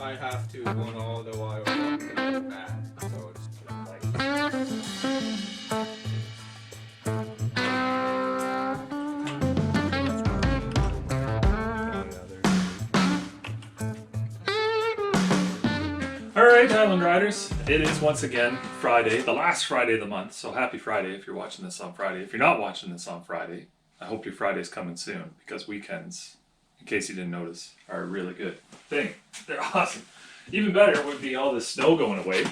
I have to run all the wire up to the back, so it's Alright, Highland Riders, it is once again Friday, the last Friday of the month, so happy Friday if you're watching this on Friday. If you're not watching this on Friday, I hope your Friday's coming soon, because weekends, in case you didn't notice, are a really good thing. They're awesome. Even better would be all this snow going away,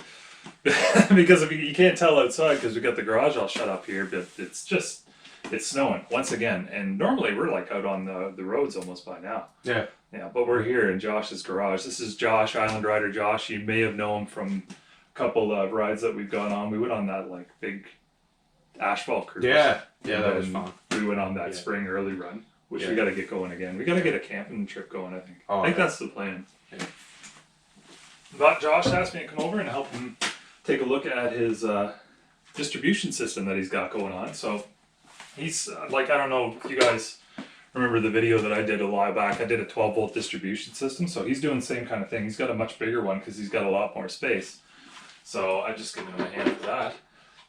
because if you can't tell outside because we got the garage all shut up here, but it's snowing once again, and normally we're like out on the roads almost by now. yeah. Yeah, but we're here in Josh's garage. This is Josh, Island Rider Josh. You may have known him from a couple of rides that we've gone on. We went on that like big asphalt cruise. Yeah, that was fun. We went on that spring early run, which we got to get going again. We got to get a camping trip going, I think. I think that's the plan. Yeah. But Josh asked me to come over and help him take a look at his distribution system that he's got going on. So he's like, I don't know if you guys remember the video that I did a while back. I did a 12-volt distribution system, so he's doing the same kind of thing. He's got a much bigger one because he's got a lot more space. So I just given him a hand for that.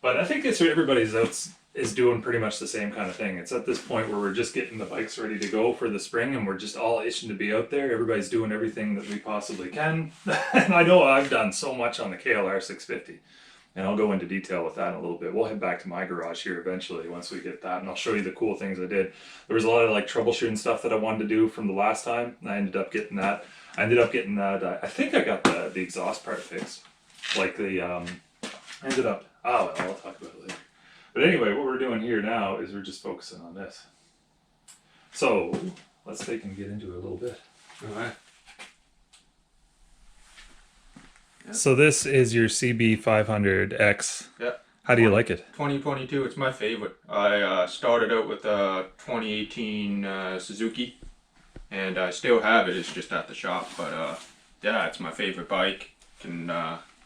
But I think it's what everybody's out is doing pretty much the same kind of thing. It's at this point where we're just getting the bikes ready to go for the spring, and we're just all itching to be out there. Everybody's doing everything that we possibly can. And I know I've done so much on the KLR 650. And I'll go into detail with that in a little bit. We'll head back to my garage here eventually once we get that, and I'll show you the cool things I did. There was a lot of like troubleshooting stuff that I wanted to do from the last time, and I ended up getting that. I think I got the exhaust part fixed. Like I'll talk about it later. But anyway, what we're doing here now is we're just focusing on this. So let's take and get into it a little bit. All right. So this is your CB500X. Yeah. How do you like it? 2022, it's my favorite. I started out with a 2018 Suzuki, and I still have it. It's just at the shop, but yeah, it's my favorite bike. Can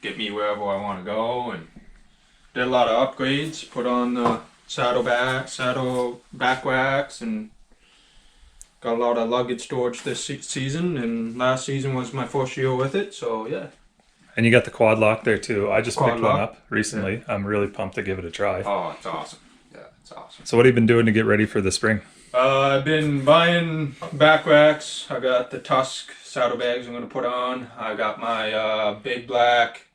get me wherever I want to go, and did a lot of upgrades. Put on the saddle back wax, and got a lot of luggage storage this season. And last season was my first year with it, so yeah. And you got the quad lock there too. I just picked one lock up recently. Yeah. I'm really pumped to give it a try. Oh, it's awesome. Yeah, it's awesome. So what have you been doing to get ready for the spring? I've been buying back racks. I got the Tusk saddlebags I'm going to put on. I got my big back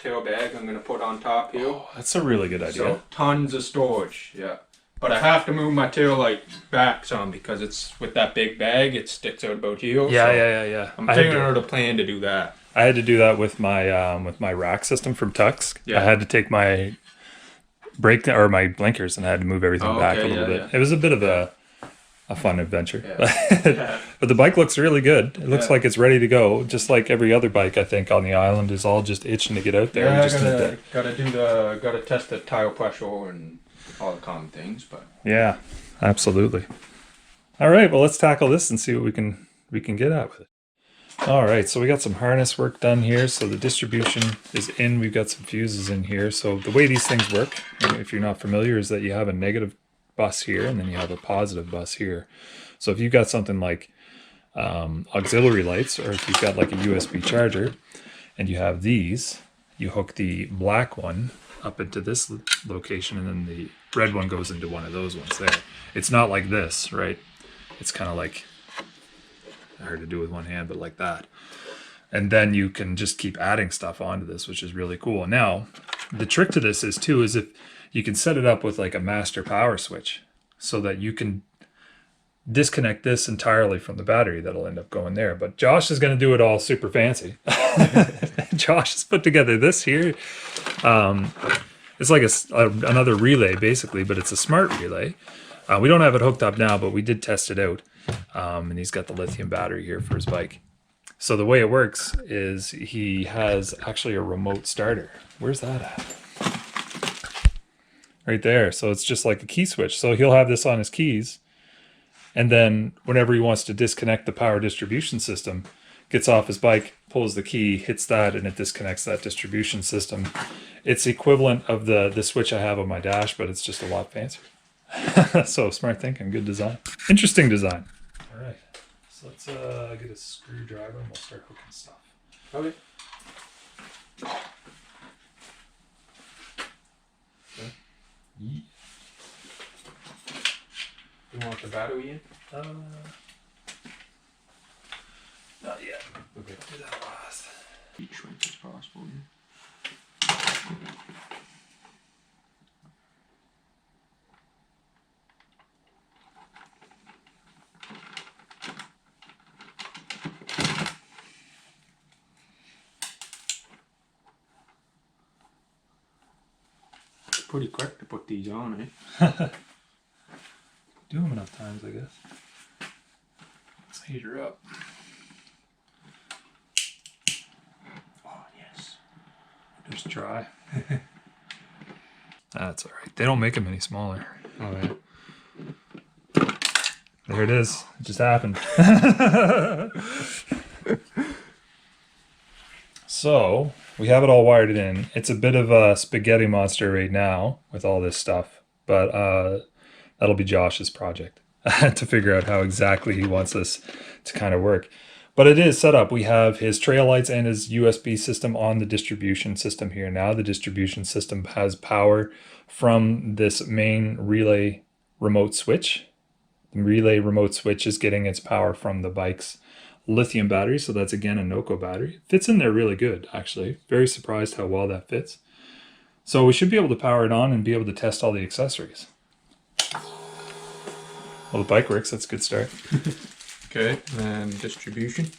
tail bag I'm going to put on top here. Oh, that's a really good idea. So tons of storage, yeah. But I have to move my tail light back some because it's with that big bag, it sticks out about here. Yeah. I'm figuring out a plan to do that. I had to do that with my rack system from Tusk. Yeah. I had to take my my blinkers, and I had to move everything back a little bit. Yeah. It was a bit of a fun adventure. Yeah. But the bike looks really good. It looks like it's ready to go, just like every other bike I think on the island is all just itching to get out there. Yeah, gotta test the tire pressure and all the common things, but yeah, absolutely. All right, well, let's tackle this and see what we can get at with it. All right, so we got some harness work done here. So the distribution is in. We've got some fuses in here. So the way these things work, if you're not familiar, is that you have a negative bus here, and then you have a positive bus here. So if you've got something like auxiliary lights, or if you've got like a USB charger, and you have these, you hook the black one up into this location, and then the red one goes into one of those ones there. It's not like this, right? It's kind of like, hard to do with one hand, but like that. And then you can just keep adding stuff onto this, which is really cool. Now, the trick to this is if you can set it up with like a master power switch, so that you can disconnect this entirely from the battery that'll end up going there. But Josh is going to do it all super fancy. Josh has put together this here. It's like another relay basically, but it's a smart relay. We don't have it hooked up now, but we did test it out. And he's got the lithium battery here for his bike. So the way it works is he has actually a remote starter. Where's that at? Right there. So it's just like a key switch. So he'll have this on his keys, and then whenever he wants to disconnect the power distribution system, gets off his bike, pulls the key, hits that, and it disconnects that distribution system. It's equivalent of the switch I have on my dash, but it's just a lot fancier. So smart thinking, good design. Interesting design. All right. So let's get a screwdriver and we'll start hooking stuff. Okay. Yeah. You want the battery in? Not yet. Okay. Do that last. Be shrink as possible. Pretty quick to put these on, eh? Do them enough times, I guess. Let's heat her up. Oh, yes. Just try. That's all right. They don't make them any smaller. All right. There it is. It just happened. So we have it all wired in. It's a bit of a spaghetti monster right now with all this stuff, but that'll be Josh's project to figure out how exactly he wants this to kind of work. But it is set up. We have his trail lights and his USB system on the distribution system here. Now the distribution system has power from this main relay remote switch. The relay remote switch is getting its power from the bike's lithium battery. So that's again a NOCO battery. It fits in there really good, actually. Very surprised how well that fits. So we should be able to power it on and be able to test all the accessories. Well, the bike works. That's a good start. Okay, and distribution.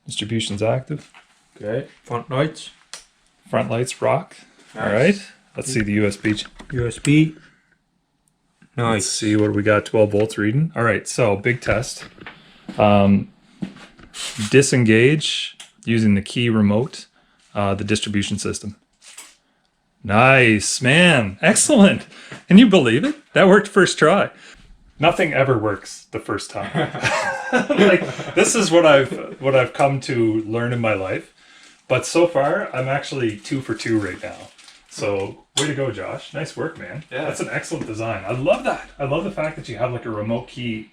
Distribution's active. Okay, front lights. Front lights rock. Nice. All right. Let's see the USB. USB. Let's Nice. see what we got. 12 volts reading. All right. So big test. Disengage using the key remote, the distribution system. Nice, man. Excellent. Can you believe it? That worked first try. Nothing ever works the first time. Like, this is what I've come to learn in my life. But so far, I'm actually 2 for 2 right now. So way to go, Josh. Nice work, man. Yeah. That's an excellent design. I love that. I love the fact that you have like a remote key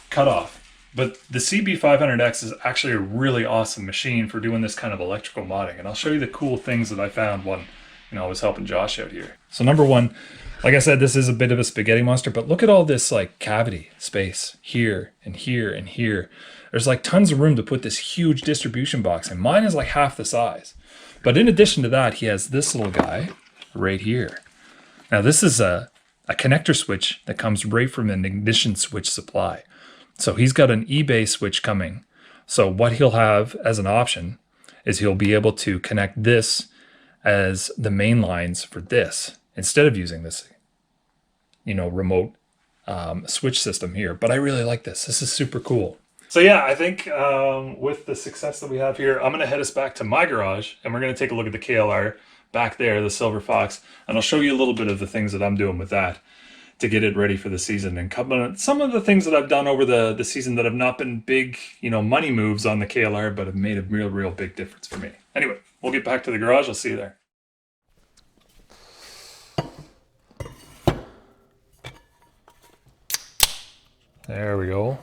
cutoff. But the CB500X is actually a really awesome machine for doing this kind of electrical modding. And I'll show you the cool things that I found when I was helping Josh out here. So number one, like I said, this is a bit of a spaghetti monster, but look at all this like cavity space here and here and here. There's like tons of room to put this huge distribution box, and mine is like half the size. But in addition to that, he has this little guy right here. Now this is a connector switch that comes right from an ignition switch supply. So he's got an eBay switch coming. So what he'll have as an option is he'll be able to connect this as the main lines for this instead of using this, remote switch system here. But I really like this. This is super cool. So yeah, I think with the success that we have here, I'm going to head us back to my garage and we're going to take a look at the KLR back there, the Silver Fox, and I'll show you a little bit of the things that I'm doing with that to get it ready for the season, and some of the things that I've done over the season that have not been big, money moves on the KLR, but have made a real big difference for me. Anyway, we'll get back to the garage. I'll see you there. There we go.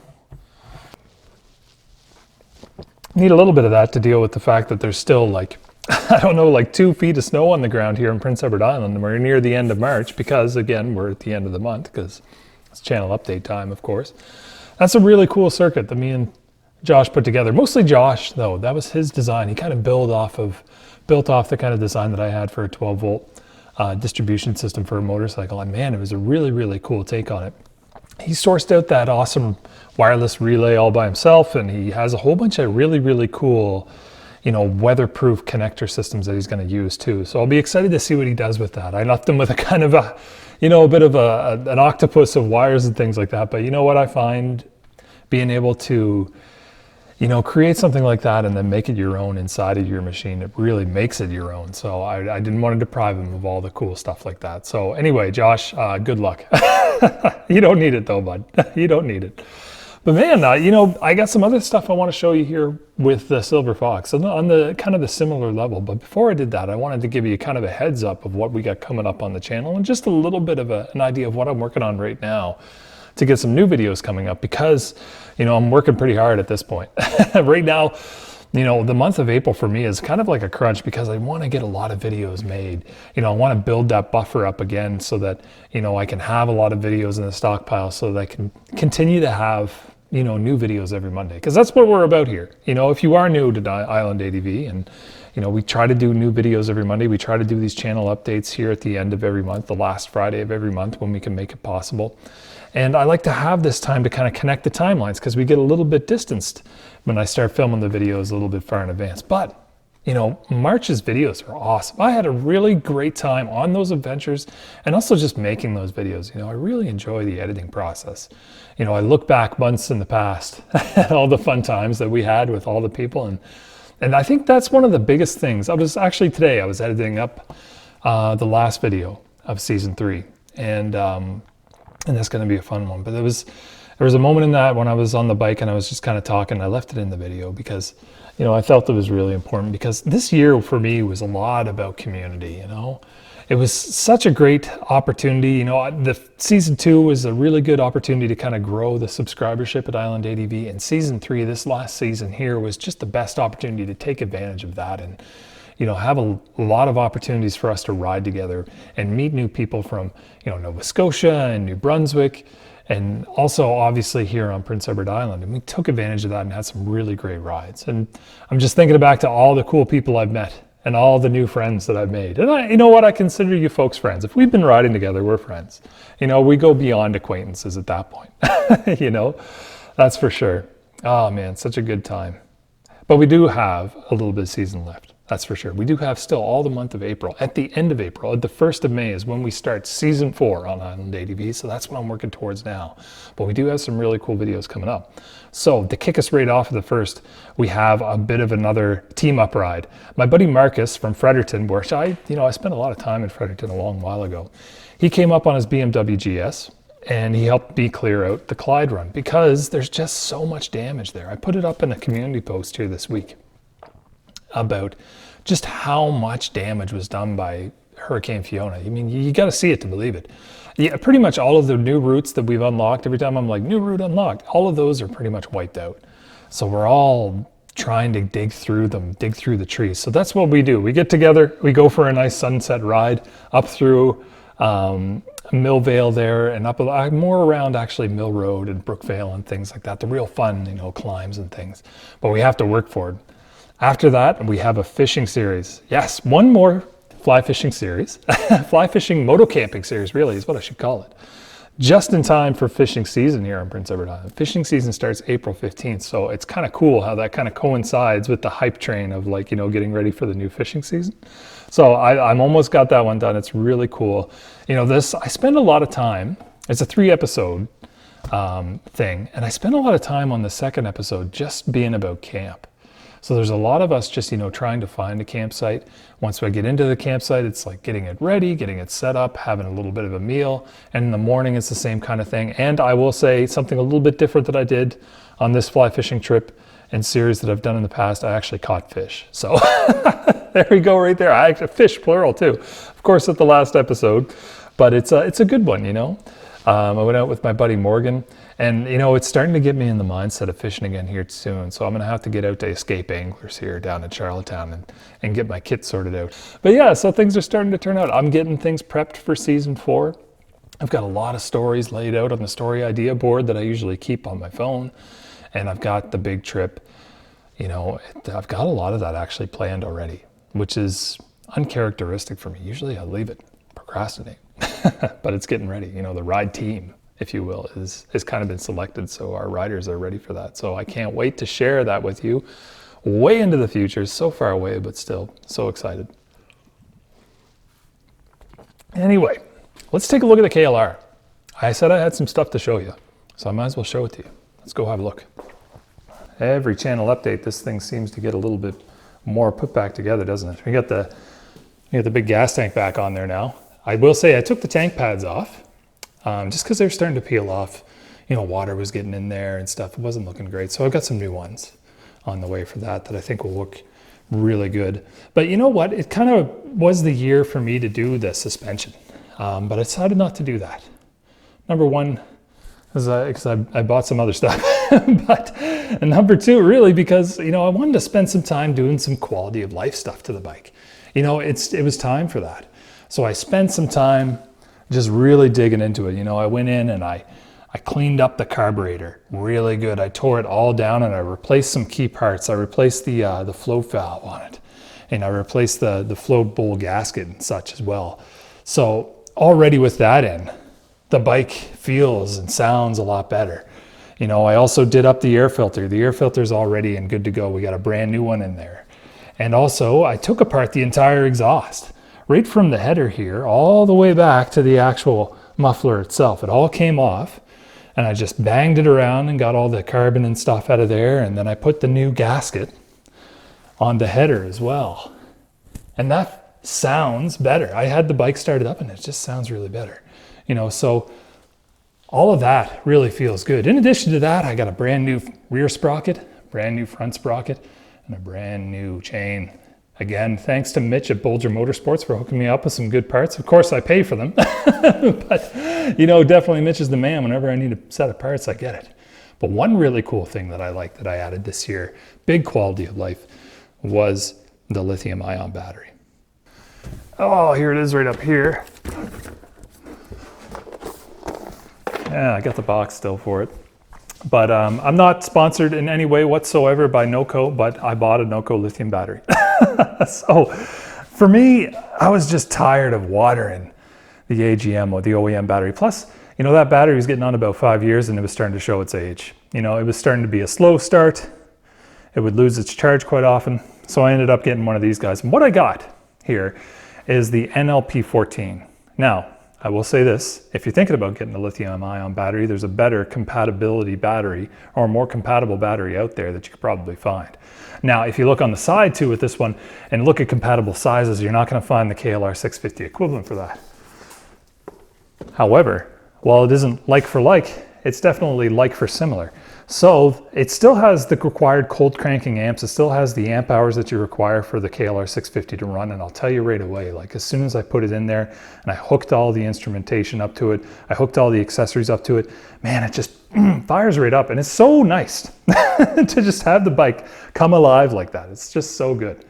Need a little bit of that to deal with the fact that there's still like 2 feet of snow on the ground here in Prince Edward Island, and we're near the end of March because, again, we're at the end of the month because it's channel update time, of course. That's a really cool circuit that me and Josh put together. Mostly Josh, though. That was his design. He kind of built off the kind of design that I had for a 12-volt distribution system for a motorcycle, and man, it was a really, really cool take on it. He sourced out that awesome wireless relay all by himself, and he has a whole bunch of really, really cool weatherproof connector systems that he's going to use too. So I'll be excited to see what he does with that. I left him with a kind of a bit of an octopus of wires and things like that. But you know what I find? Being able to, create something like that and then make it your own inside of your machine, it really makes it your own. So I didn't want to deprive him of all the cool stuff like that. So anyway, Josh, good luck. You don't need it though, bud. You don't need it. But man, I got some other stuff I want to show you here with the Silver Fox on the kind of the similar level. But before I did that, I wanted to give you kind of a heads up of what we got coming up on the channel and just a little bit of an idea of what I'm working on right now to get some new videos coming up because, I'm working pretty hard at this point. Right now, the month of April for me is kind of like a crunch because I want to get a lot of videos made. I want to build that buffer up again so that, I can have a lot of videos in the stockpile so that I can continue to have, new videos every Monday. Because that's what we're about here. If you are new to Island ADV and, we try to do new videos every Monday. We try to do these channel updates here at the end of every month, the last Friday of every month when we can make it possible. And I like to have this time to kind of connect the timelines because we get a little bit distanced when I start filming the videos a little bit far in advance. But, March's videos are awesome. I had a really great time on those adventures and also just making those videos. I really enjoy the editing process. I look back months in the past at all the fun times that we had with all the people. And I think that's one of the biggest things. Today I was editing up the last video of season 3. And that's going to be a fun one. But there was a moment in that when I was on the bike and I was just kind of talking. I left it in the video because, I felt it was really important because this year for me was a lot about community, It was such a great opportunity. The season 2 was a really good opportunity to kind of grow the subscribership at Island ADV. And season 3, this last season here, was just the best opportunity to take advantage of that and, have a lot of opportunities for us to ride together and meet new people from, Nova Scotia and New Brunswick, and also obviously here on Prince Edward Island. And we took advantage of that and had some really great rides. And I'm just thinking back to all the cool people I've met and all the new friends that I've made. And I consider you folks friends. If we've been riding together, we're friends. We go beyond acquaintances at that point. That's for sure. Oh man, such a good time. But we do have a little bit of season left. That's for sure. We do have still all the month of April. At the end of April, at the 1st of May is when we start season 4 on Island ADV. So that's what I'm working towards now. But we do have some really cool videos coming up. So to kick us right off of the 1st, we have a bit of another team up ride. My buddy Marcus from Fredericton, where I spent a lot of time in Fredericton a long while ago. He came up on his BMW GS and he helped me clear out the Clyde run because there's just so much damage there. I put it up in a community post here this week about just how much damage was done by Hurricane Fiona. You got to see it to believe it. Yeah, pretty much all of the new routes that we've unlocked, every time I'm like, new route unlocked, all of those are pretty much wiped out. So we're all trying to dig through the trees. So that's what we do. We get together, we go for a nice sunset ride up through Millvale there and up more around actually Mill Road and Brookvale and things like that. The real fun, climbs and things. But we have to work for it. After that, we have a fishing series. Yes, one more fly fishing series. Fly fishing moto camping series, really, is what I should call it. Just in time for fishing season here on Prince Edward Island. Fishing season starts April 15th, so it's kind of cool how that kind of coincides with the hype train of getting ready for the new fishing season. So I'm almost got that one done. It's really cool. I spend a lot of time. It's a 3-episode thing, and I spend a lot of time on the 2nd episode just being about camp. So there's a lot of us just, trying to find a campsite. Once we get into the campsite, it's like getting it ready, getting it set up, having a little bit of a meal. And in the morning, it's the same kind of thing. And I will say something a little bit different that I did on this fly fishing trip and series that I've done in the past. I actually caught fish. So there we go right there. I actually fish plural too. Of course, at the last episode, but it's a good one, I went out with my buddy Morgan. And, it's starting to get me in the mindset of fishing again here soon. So I'm going to have to get out to Escape Anglers here down in Charlottetown and get my kit sorted out. But yeah, so things are starting to turn out. I'm getting things prepped for season 4. I've got a lot of stories laid out on the story idea board that I usually keep on my phone. And I've got the big trip. I've got a lot of that actually planned already, which is uncharacteristic for me. Usually I leave it, procrastinate, but it's getting ready. The ride team, if you will, has kind of been selected. So our riders are ready for that. So I can't wait to share that with you way into the future. So far away, but still so excited. Anyway, let's take a look at the KLR. I said I had some stuff to show you, so I might as well show it to you. Let's go have a look. Every channel update, this thing seems to get a little bit more put back together, doesn't it? We got the big gas tank back on there now. I will say I took the tank pads off. Just because they're starting to peel off, water was getting in there and stuff. It wasn't looking great. So I've got some new ones on the way for that I think will look really good. But you know what? It kind of was the year for me to do the suspension. But I decided not to do that. Number one, because I bought some other stuff. But and number two, really, because, you know, I wanted to spend some time doing some quality of life stuff to the bike. You know, it was time for that. So I spent some time just really digging into it. You know, I went in and I cleaned up the carburetor really good. I tore it all down and I replaced some key parts. I replaced the float valve on it, and I replaced the float bowl gasket and such as well. So already with that in, the bike feels and sounds a lot better. You know, I also did up the air filter. The air filter is already in good to go. We got a brand new one in there. And also I took apart the entire exhaust, right from the header here all the way back to the actual muffler itself. It all came off, and I just banged it around and got all the carbon and stuff out of there. And then I put the new gasket on the header as well. And that sounds better. I had the bike started up and it just sounds really better. You know, so all of that really feels good. In addition to that, I got a brand new rear sprocket, brand new front sprocket, and a brand new chain. Again, thanks to Mitch at Bolger Motorsports for hooking me up with some good parts. Of course, I pay for them, but you know, definitely Mitch is the man. Whenever I need a set of parts, I get it. But one really cool thing that I like that I added this year, big quality of life, was the lithium ion battery. Oh, here it is right up here. Yeah, I got the box still for it. But I'm not sponsored in any way whatsoever by NOCO, but I bought a NOCO lithium battery. So for me, I was just tired of watering the AGM or the OEM battery. Plus, you know, that battery was getting on about 5 years and it was starting to show its age. You know, it was starting to be a slow start. It would lose its charge quite often. So I ended up getting one of these guys. And what I got here is the NLP14. Now, I will say this, if you're thinking about getting a lithium ion battery, there's a better compatibility battery or a more compatible battery out there that you could probably find. Now, if you look on the side too with this one and look at compatible sizes, you're not going to find the KLR 650 equivalent for that. However, while it isn't like for like, it's definitely like for similar. So it still has the required cold cranking amps. It still has the amp hours that you require for the KLR 650 to run. And I'll tell you right away, like as soon as I put it in there and I hooked all the instrumentation up to it, I hooked all the accessories up to it, man, it just fires right up. And it's so nice to just have the bike come alive like that. It's just so good.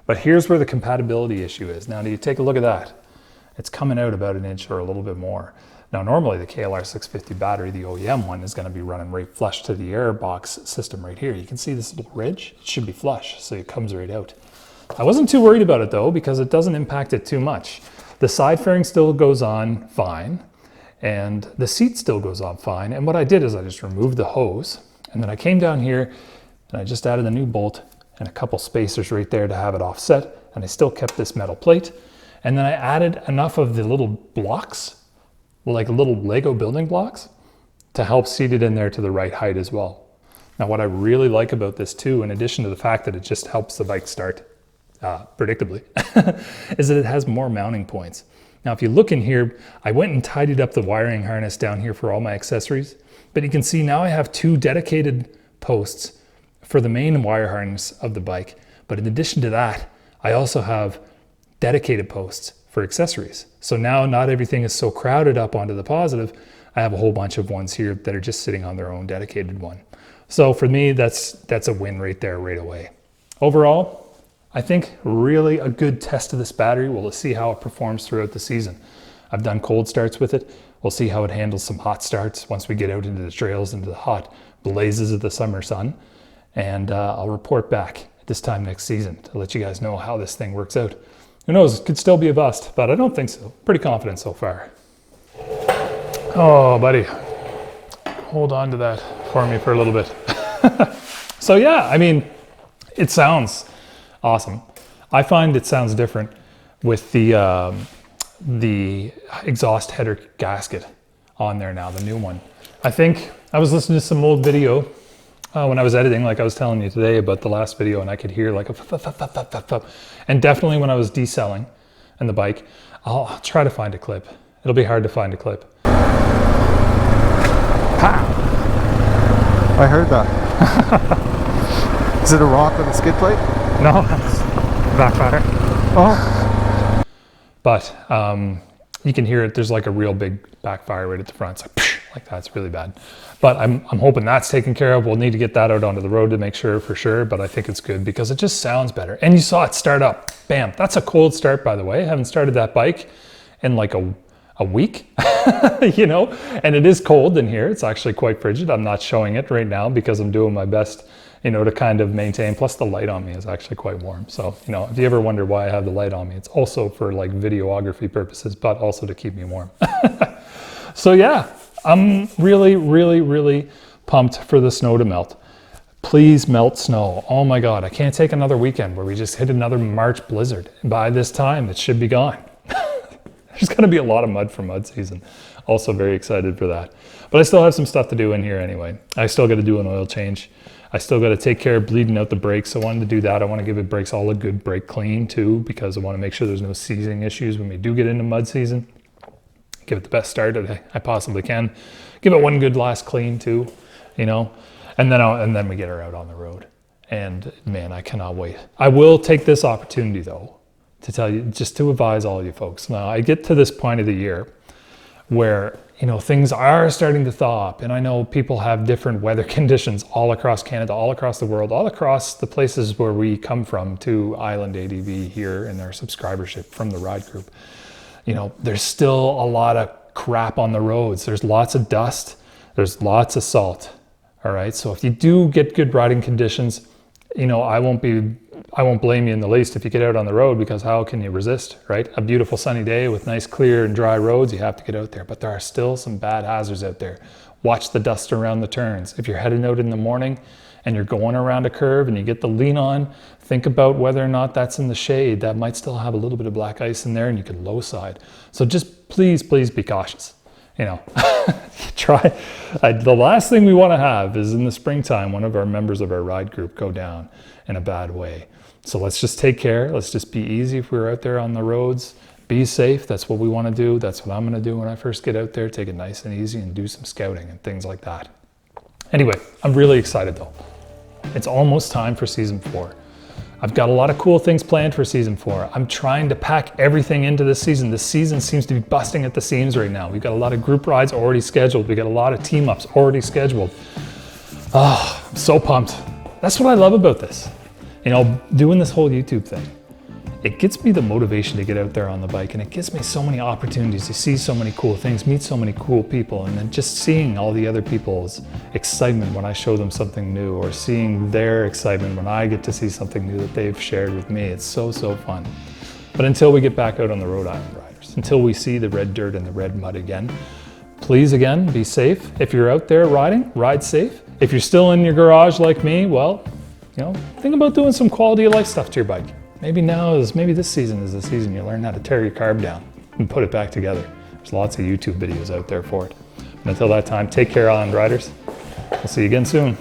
But here's where the compatibility issue is. Now, you take a look at that. It's coming out about an inch or a little bit more. Now, normally the KLR 650 battery, the OEM one, is going to be running right flush to the air box system right here. You can see this little ridge. It should be flush, so it comes right out. I wasn't too worried about it though, because it doesn't impact it too much. The side fairing still goes on fine, and the seat still goes on fine. And what I did is I just removed the hose, and then I came down here and I just added a new bolt and a couple spacers right there to have it offset, and I still kept this metal plate. And then I added enough of the little blocks, like little Lego building blocks, to help seat it in there to the right height as well. Now, what I really like about this too, in addition to the fact that it just helps the bike start predictably, is that it has more mounting points. Now, if you look in here, I went and tidied up the wiring harness down here for all my accessories, but you can see now I have two dedicated posts for the main wire harness of the bike. But in addition to that, I also have dedicated posts for accessories. So now not everything is so crowded up onto the positive. I have a whole bunch of ones here that are just sitting on their own dedicated one. So for me, that's a win right there right away. Overall, I think really a good test of this battery. We'll see how it performs throughout the season. I've done cold starts with it. We'll see how it handles some hot starts once we get out into the trails, into the hot blazes of the summer sun. And I'll report back at this time next season to let you guys know how this thing works out. Who knows, it could still be a bust, but I don't think so. Pretty confident so far. Oh, buddy, hold on to that for me for a little bit. So yeah, I mean, it sounds awesome. I find it sounds different with the exhaust header gasket on there now, the new one. I think I was listening to some old video when I was editing, like I was telling you today about the last video, and I could hear like a and definitely when I was decelling in the bike, I'll try to find a clip. It'll be hard to find a clip. Pow! I heard that. Is it a rock on the skid plate? No, that's backfire. Oh. But you can hear it. There's like a real big backfire right at the front. It's like that. It's really bad. But I'm hoping that's taken care of. We'll need to get that out onto the road to make sure for sure. But I think it's good because it just sounds better. And you saw it start up. Bam. That's a cold start, by the way. I haven't started that bike in like a week, you know, and it is cold in here. It's actually quite frigid. I'm not showing it right now because I'm doing my best, you know, to kind of maintain. Plus the light on me is actually quite warm. So, you know, if you ever wonder why I have the light on me, it's also for like videography purposes, but also to keep me warm. So yeah, I'm really, really, really pumped for the snow to melt. Please melt snow. Oh my God, I can't take another weekend where we just hit another March blizzard. By this time, it should be gone. There's going to be a lot of mud for mud season. Also very excited for that. But I still have some stuff to do in here anyway. I still got to do an oil change. I still got to take care of bleeding out the brakes. I wanted to do that. I want to give the brakes all a good brake clean too, because I want to make sure there's no seizing issues when we do get into mud season. Give it the best start that I possibly can. Give it one good last clean too, you know, and then we get her out on the road. And man, I cannot wait. I will take this opportunity though, to tell you, just to advise all you folks. Now, I get to this point of the year where, you know, things are starting to thaw up. And I know people have different weather conditions all across Canada, all across the world, all across the places where we come from to Island ADV here in our subscribership from the ride group. You know, there's still a lot of crap on the roads. There's lots of dust. There's lots of salt. All right. So if you do get good riding conditions, you know, I won't blame you in the least if you get out on the road, because how can you resist, right? A beautiful sunny day with nice clear and dry roads, you have to get out there. But there are still some bad hazards out there. Watch the dust around the turns. If you're heading out in the morning and you're going around a curve and you get the lean on, think about whether or not that's in the shade. That might still have a little bit of black ice in there and you could low side. So just please be cautious. You know, the last thing we want to have is in the springtime, one of our members of our ride group go down in a bad way. So let's just take care. Let's just be easy if we're out there on the roads. Be safe. That's what we want to do. That's what I'm going to do when I first get out there. Take it nice and easy and do some scouting and things like that. Anyway, I'm really excited though. It's almost time for season 4. I've got a lot of cool things planned for season 4. I'm trying to pack everything into this season. This season seems to be busting at the seams right now. We've got a lot of group rides already scheduled. We got a lot of team ups already scheduled. Oh, I'm so pumped. That's what I love about this. You know, doing this whole YouTube thing. It gets me the motivation to get out there on the bike, and it gives me so many opportunities to see so many cool things, meet so many cool people, and then just seeing all the other people's excitement when I show them something new, or seeing their excitement when I get to see something new that they've shared with me. It's so fun. But until we get back out on the Rhode Island riders, until we see the red dirt and the red mud again, please again, be safe. If you're out there riding, ride safe. If you're still in your garage like me, well, you know, think about doing some quality of life stuff to your bike. Maybe this season is the season you learn how to tear your carb down and put it back together. There's lots of YouTube videos out there for it. And until that time, take care, Island Riders. We'll see you again soon.